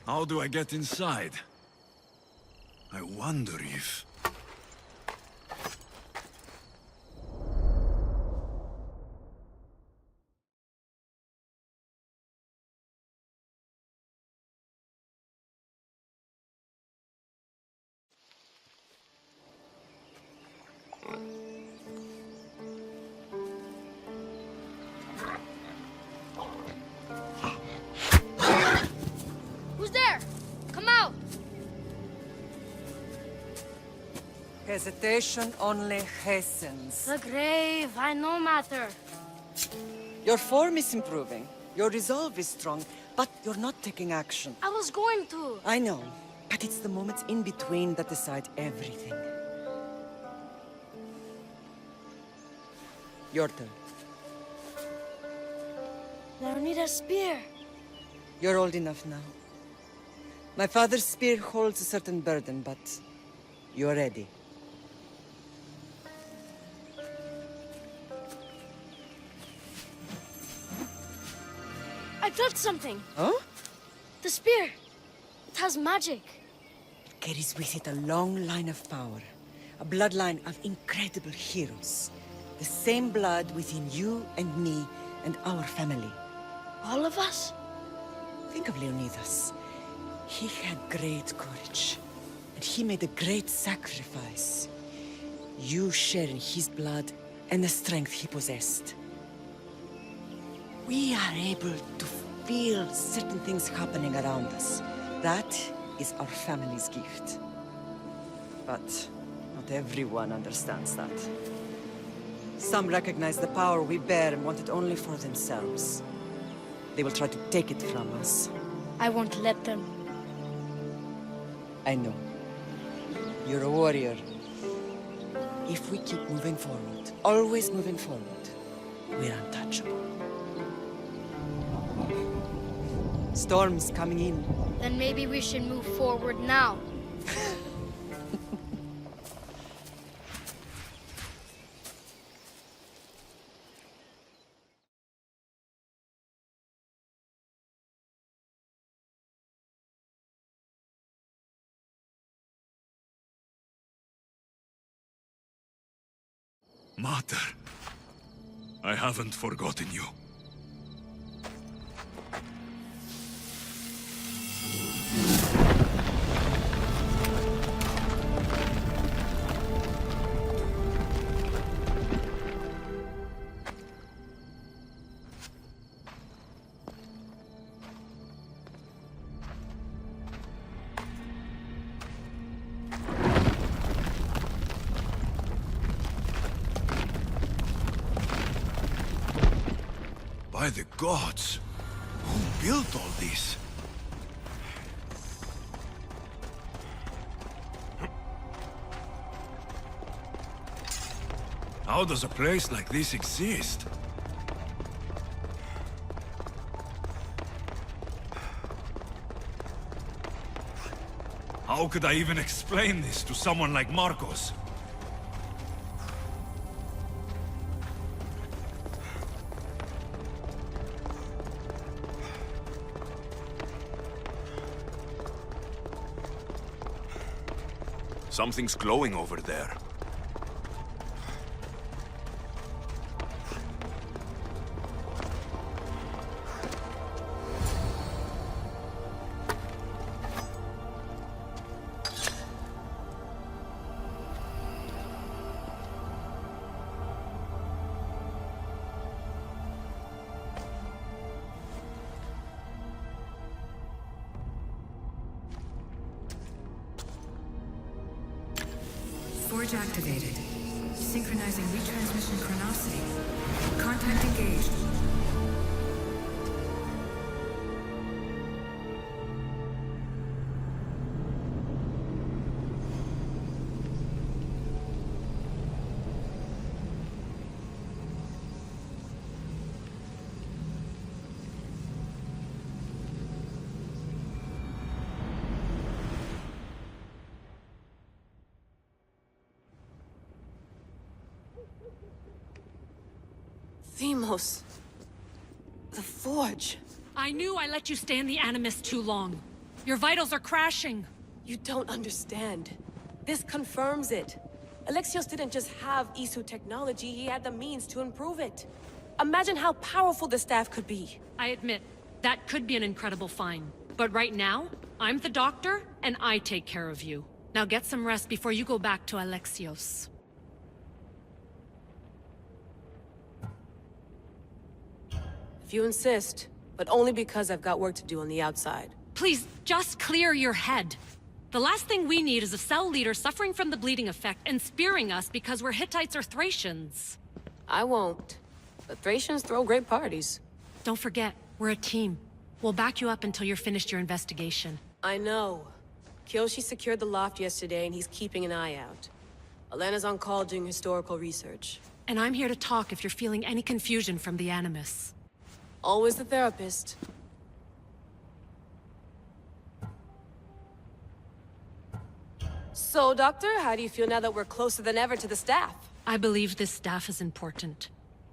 How do I get inside? I wonder if... Who's there? Come out! Hesitation only hastens. The grave, I know matter. Your form is improving. Your resolve is strong, but you're not taking action. I was going to. I know, but it's the moments in between that decide everything. Your turn. I need a spear. You're old enough now. My father's spear holds a certain burden, but you're ready. I felt something. Huh? The spear. It has magic. It carries with it a long line of power. A bloodline of incredible heroes. The same blood within you and me and our family. All of us? Think of Leonidas. He had great courage. And he made a great sacrifice. You share in his blood and the strength he possessed. We are able to feel certain things happening around us. That is our family's gift. But not everyone understands that. Some recognize the power we bear and want it only for themselves. They will try to take it from us. I won't let them. I know. You're a warrior. If we keep moving forward, always moving forward, we're untouchable. Storm's coming in. Then maybe we should move forward now. Mater, I haven't forgotten you. By the gods! Who built all this? How does a place like this exist? How could I even explain this to someone like Marcos? Something's glowing over there. Forge activated. Synchronizing retransmission chronicity. Contact engaged. Themos. The Forge. I knew I let you stay in the Animus too long. Your vitals are crashing. You don't understand. This confirms it. Alexios didn't just have ISU technology, he had the means to improve it. Imagine how powerful the staff could be. I admit, that could be an incredible find. But right now, I'm the doctor, and I take care of you. Now get some rest before you go back to Alexios. If you insist, but only because I've got work to do on the outside. Please, just clear your head. The last thing we need is a cell leader suffering from the bleeding effect and spearing us because we're Hittites or Thracians. I won't. But Thracians throw great parties. Don't forget, we're a team. We'll back you up until you're finished your investigation. I know. Kyoshi secured the loft yesterday and he's keeping an eye out. Elena's on call doing historical research. And I'm here to talk if you're feeling any confusion from the Animus. Always the therapist. So, Doctor, how do you feel now that we're closer than ever to the staff? I believe this staff is important.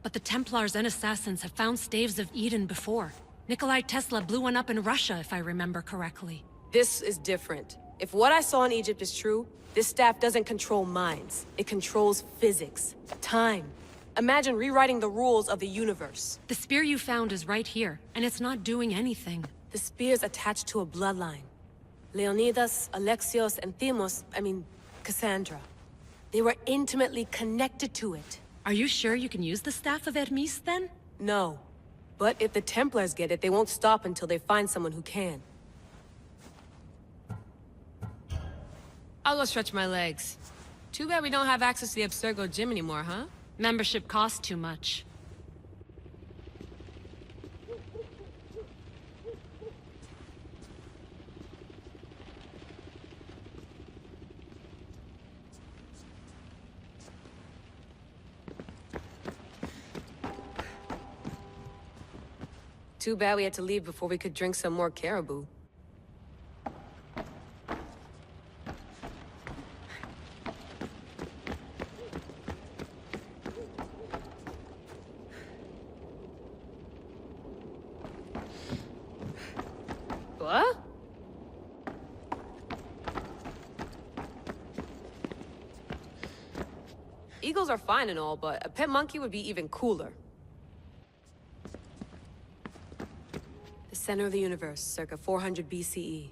But the Templars and Assassins have found staves of Eden before. Nikolai Tesla blew one up in Russia, if I remember correctly. This is different. If what I saw in Egypt is true, this staff doesn't control minds. It controls physics, time. Imagine rewriting the rules of the universe. The spear you found is right here, and it's not doing anything. The spear's attached to a bloodline. Leonidas, Alexios, and Cassandra. They were intimately connected to it. Are you sure you can use the Staff of Hermes, then? No. But if the Templars get it, they won't stop until they find someone who can. I'll go stretch my legs. Too bad we don't have access to the Abstergo gym anymore, huh? Membership costs too much. Too bad we had to leave before we could drink some more caribou. What? Eagles are fine and all, but a pet monkey would be even cooler. The center of the universe, circa 400 BCE.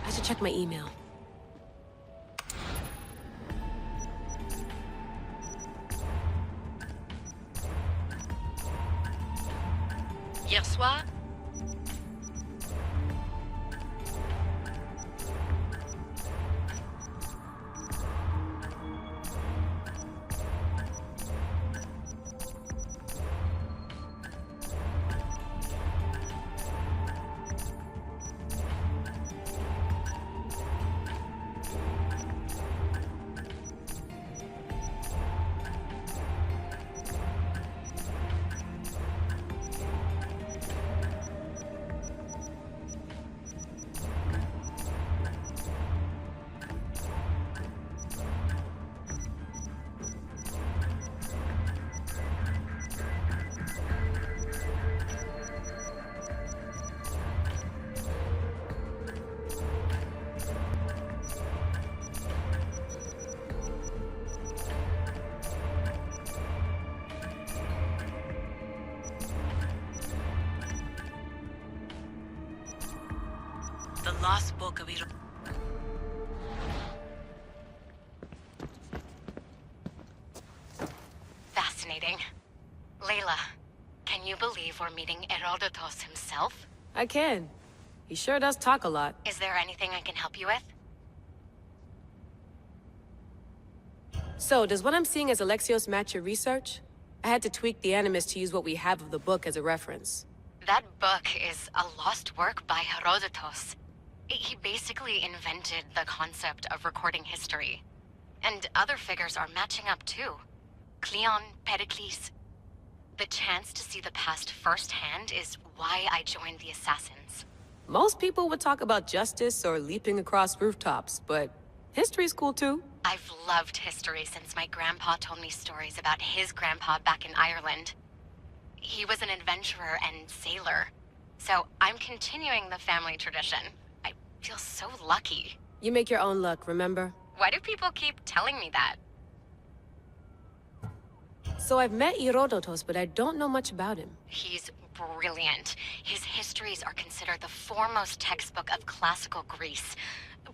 I should check my email. Hier soir, The Lost Book of Fascinating. Layla, can you believe we're meeting Herodotus himself? I can. He sure does talk a lot. Is there anything I can help you with? So, does what I'm seeing as Alexios match your research? I had to tweak the Animus to use what we have of the book as a reference. That book is a lost work by Herodotus. He basically invented the concept of recording history. And other figures are matching up too. Cleon, Pericles. The chance to see the past firsthand is why I joined the Assassins. Most people would talk about justice or leaping across rooftops, but History's cool too. I've loved history since my grandpa told me stories about his grandpa back in Ireland. He was an adventurer and sailor, so I'm continuing the family tradition. I feel so lucky. You make your own luck, remember? Why do people keep telling me that? So I've met Herodotus, but I don't know much about him. He's brilliant. His histories are considered the foremost textbook of classical Greece.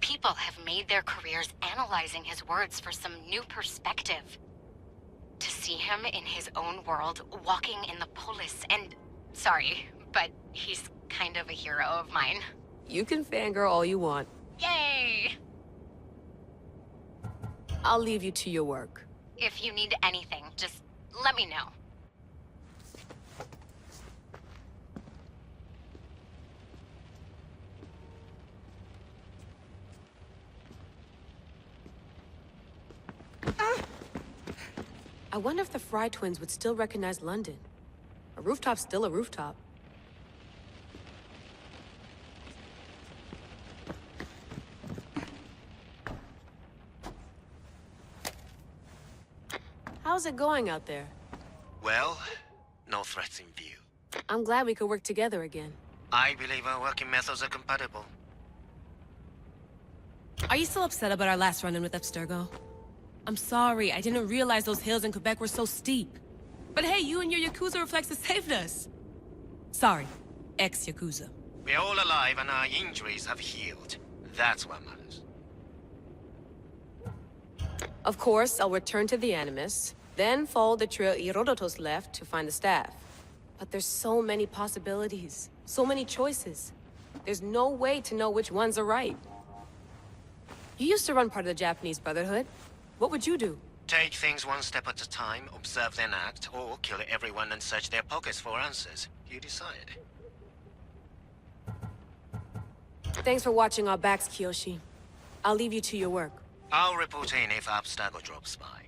People have made their careers analyzing his words for some new perspective. To see him in his own world, walking in the polis, and... Sorry, but he's kind of a hero of mine. You can fangirl all you want. Yay! I'll leave you to your work. If you need anything, just let me know. I wonder if the Fry twins would still recognize London. A rooftop's still a rooftop. How's it going out there? Well, no threats in view. I'm glad we could work together again. I believe our working methods are compatible. Are you still upset about our last run-in with Abstergo? I'm sorry, I didn't realize those hills in Quebec were so steep. But hey, you and your Yakuza reflexes saved us. Sorry, ex-Yakuza. We're all alive and our injuries have healed. That's what matters. Of course, I'll return to the Animus, then follow the trail Herodotus left to find the staff. But there's so many possibilities, so many choices. There's no way to know which ones are right. You used to run part of the Japanese Brotherhood. What would you do? Take things one step at a time, observe then act, or kill everyone and search their pockets for answers. You decide. Thanks for watching our backs, Kiyoshi. I'll leave you to your work. I'll report in if Abstergo drops by.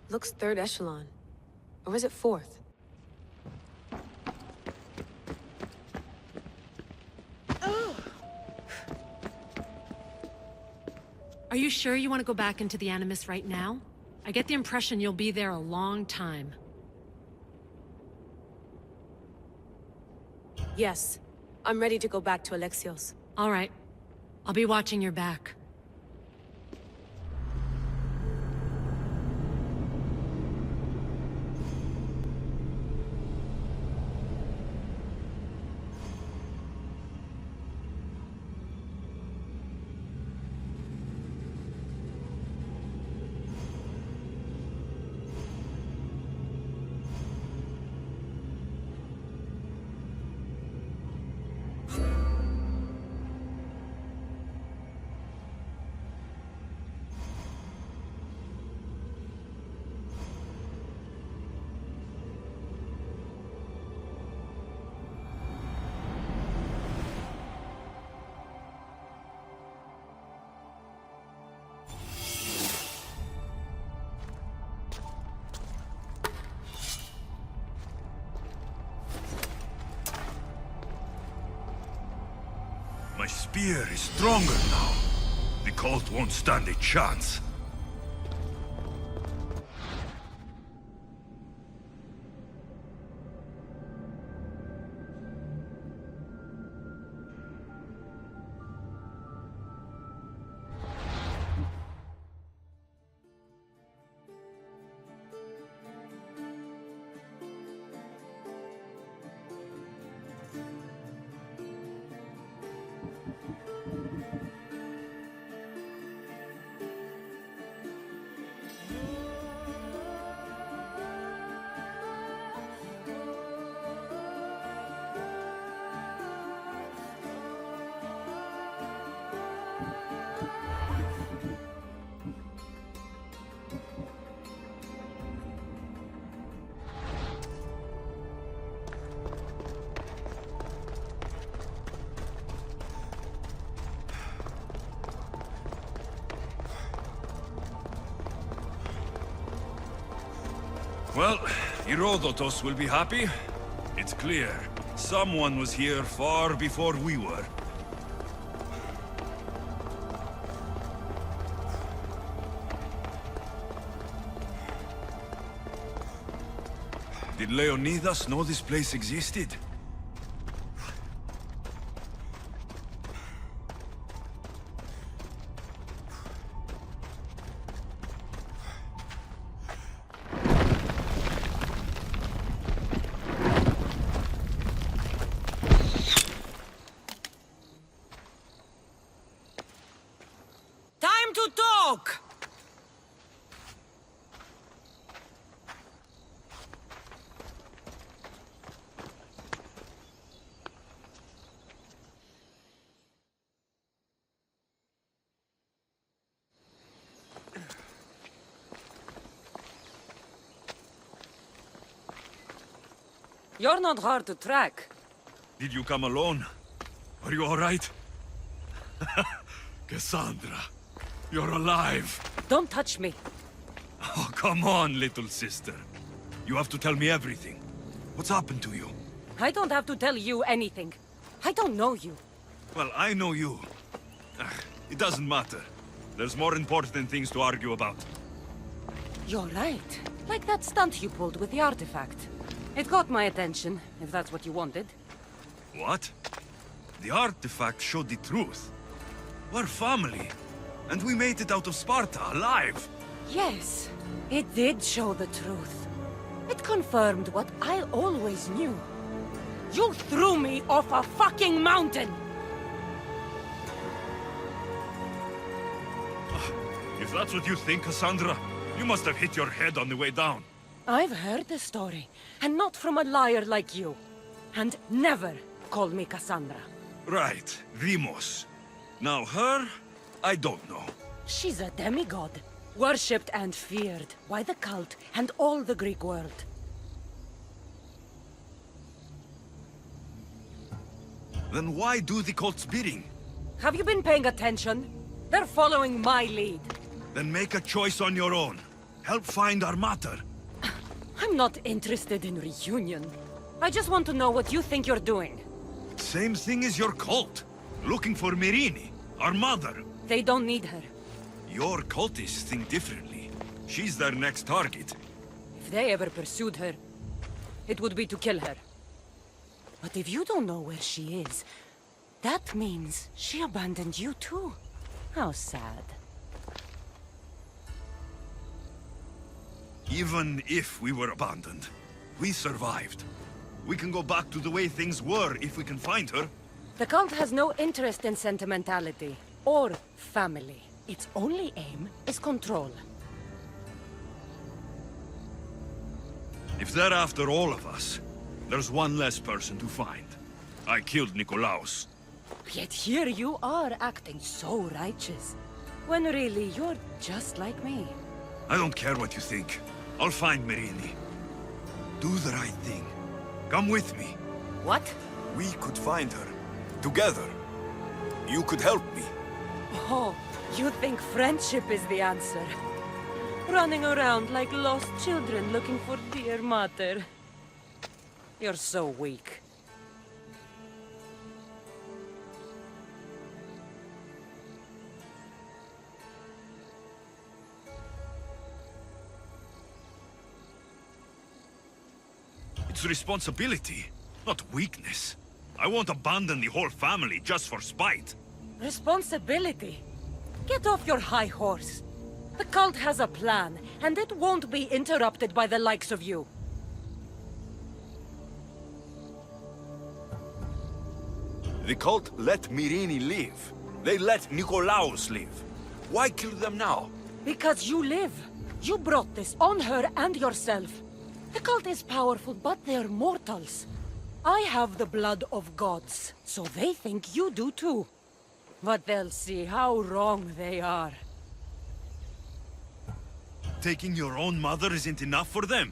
Looks third echelon. Or is it fourth? Are you sure you want to go back into the Animus right now? I get the impression you'll be there a long time. Yes. I'm ready to go back to Alexios. All right. I'll be watching your back. My spear is stronger now. The cult won't stand a chance. Well, Herodotus will be happy. It's clear. Someone was here far before we were. Did Leonidas know this place existed? Time to talk! You're not hard to track. Did you come alone? Are you all right? Cassandra, you're alive. Don't touch me. Oh, come on, little sister. You have to tell me everything. What's happened to you? I don't have to tell you anything. I don't know you. Well, I know you. It doesn't matter. There's more important things to argue about. You're right. Like that stunt you pulled with the artifact. It caught my attention, if that's what you wanted. What? The artifact showed the truth. We're family. And we made it out of Sparta, alive. Yes, it did show the truth. It confirmed what I always knew. You threw me off a fucking mountain! If that's what you think, Cassandra, you must have hit your head on the way down. I've heard the story, and not from a liar like you. And never call me Cassandra. Right, Demos. Now her, I don't know. She's a demigod, worshipped and feared by the cult and all the Greek world. Then why do the cult's bidding? Have you been paying attention? They're following my lead. Then make a choice on your own. Help find our matter. I'm not interested in reunion. I just want to know what you think you're doing. Same thing as your cult. Looking for Myrrine, our mother. They don't need her. Your cultists think differently. She's their next target. If they ever pursued her, it would be to kill her. But if you don't know where she is, that means she abandoned you too. How sad. Even if we were abandoned, we survived. We can go back to the way things were if we can find her. The cult has no interest in sentimentality or family. Its only aim is control. If they're after all of us, there's one less person to find. I killed Nikolaos. Yet here you are acting so righteous, when really you're just like me. I don't care what you think. I'll find Myrrine. Do the right thing. Come with me. What? We could find her. Together. You could help me. Oh, you think friendship is the answer? Running around like lost children looking for dear mother. You're so weak. It's responsibility, not weakness. I won't abandon the whole family just for spite. Responsibility? Get off your high horse. The cult has a plan, and it won't be interrupted by the likes of you. The cult let Myrrine live. They let Nikolaos live. Why kill them now? Because you live. You brought this on her and yourself. The cult is powerful, but they're mortals. I have the blood of gods, so they think you do too. But they'll see how wrong they are. Taking your own mother isn't enough for them?